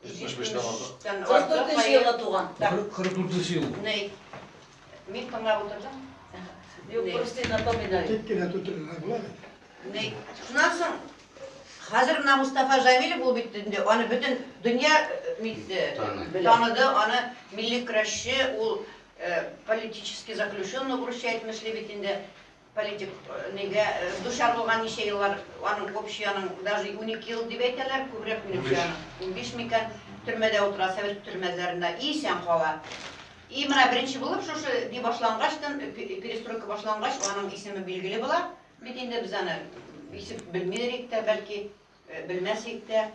75'ten aldı. 44 yıla tuğan. 44 yıl. Ne? Min tanga oturdum. Yok, Kristina Tomina. Tekkene tuturlar bular. Ne? Şundan soň hazır mına Mustafa Jamilov bul bitdi. Onu bütün dünya tanıdı. Onu milli güreşçi, ул политически заключенный урушает мисли битинде политик неге душар болган нече yıllar анын общияның даже 12 yıl дип әйтәләр, күбрәк минемчә 15 микән төрмәдә утыра, совет төрмәләрендә исән кала. И менә беренче булып шушы ди башлангачтан перестройка башлангач аның исеме билгеле була. Бит инде без аны исеп белмәдек тә, бәлки белмәсек тә.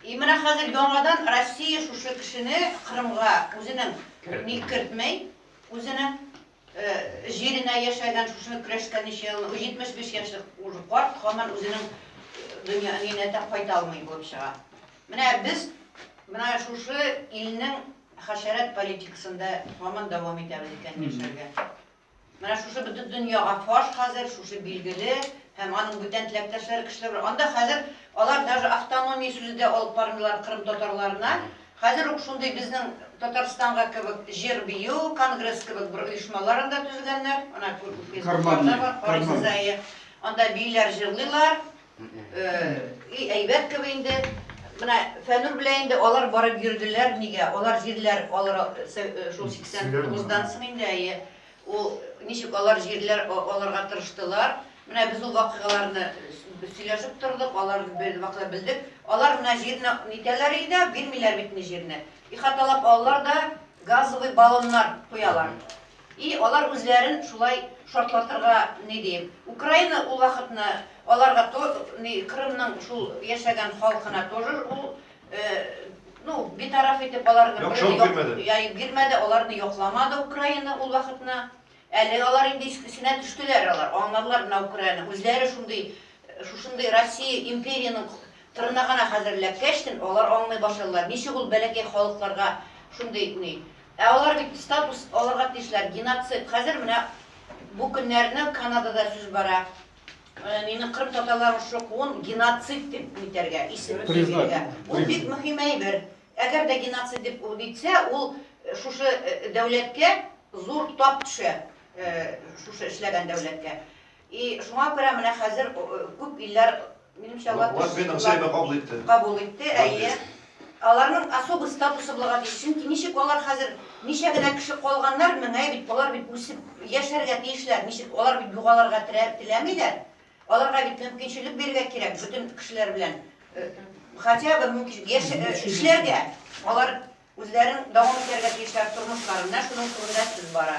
И менә хәзер яңадан Россия шушы кешене Кырымга үзенең ни кертмәй, үзенең җиренә яшәгән шушы көрәшкән ничә ел, 75 яшьлек уже карт, һаман үзенең дөньяны дә кайта алмый булып чыга. Менә без менә шушы илнең хәшәрәт политикасында һаман дәвам итәбез икән яшәргә. Менә шушы бөтен дөньяга фаш хәзер шушы билгеле һәм аның бүтән теләктәшләр кешеләр бар. Анда хәзер алар даже автономия сүзендә алып бармыйлар Кырым татарларына. Хәзер ук шундый безнең Татарстанга кебек җир бию, конгресс кебек бер оешмаларында төзегәннәр. Ана күргәннәр бар, Парижда. Анда бийләр җырлыйлар. И әйбәт кебек инде. Менә Фәнүр белән инде алар барып йөрделәр. Нигә? Алар җирләр алар шул 89-дан соң инде ул ничек алар җирләр аларга тырыштылар. Менә без ул вакыйгаларны сөйләшеп тордык, алар вакыйга белдек. Алар менә җирне нитәләр иде, бирмиләр бит ни җирне. И хаталап алар да газовый баллоннар куялар. И алар үзләрен шулай шартлатырга ни дим. Украина ул вакытны аларга Кырымның шул яшәгән халкына тоже ул ну битараф итеп аларга бирмәде, аларны якламады Украина ул вакытны. Әле алар инде искесенә төштеләр алар. Аңларлар менә Украина үзләре шушындый Россия империяның тырнагына хәзерләпкәчтен алар аңлый башладылар. Ничек ул бәләкәй халыкларга шундый ни. Алар бит статус аларга тиешләр геноцид. Хәзер менә бу көннәрне Канадада сүз бара. Мине Кырым татарлары шук геноцид дип нитәргә, исем бирергә. Ул бик мөһим әйбер. Әгәр дә геноцид дип дитсә, ул шушы дәүләткә зур тап төшә. Шушы эшләгән дәүләткә. И шуңа күрә менә хәзер күп илләр минемчә кабул итте, әйе. Аларның особый статусы булырга тиеш. Чөнки ничек алар хәзер ничә генә кеше калганнар, менә бит алар бит үсеп яшәргә тиешләр. Ничек алар бит югаларга теләмиләр. Аларга бит мөмкинчелек бирергә кирәк бөтен кешеләр белән. Хотя бы мөмкинчелек эшләргә. Алар үзләрен дәвам итәргә тиешләр тормышларында, шуның турында сүз бара.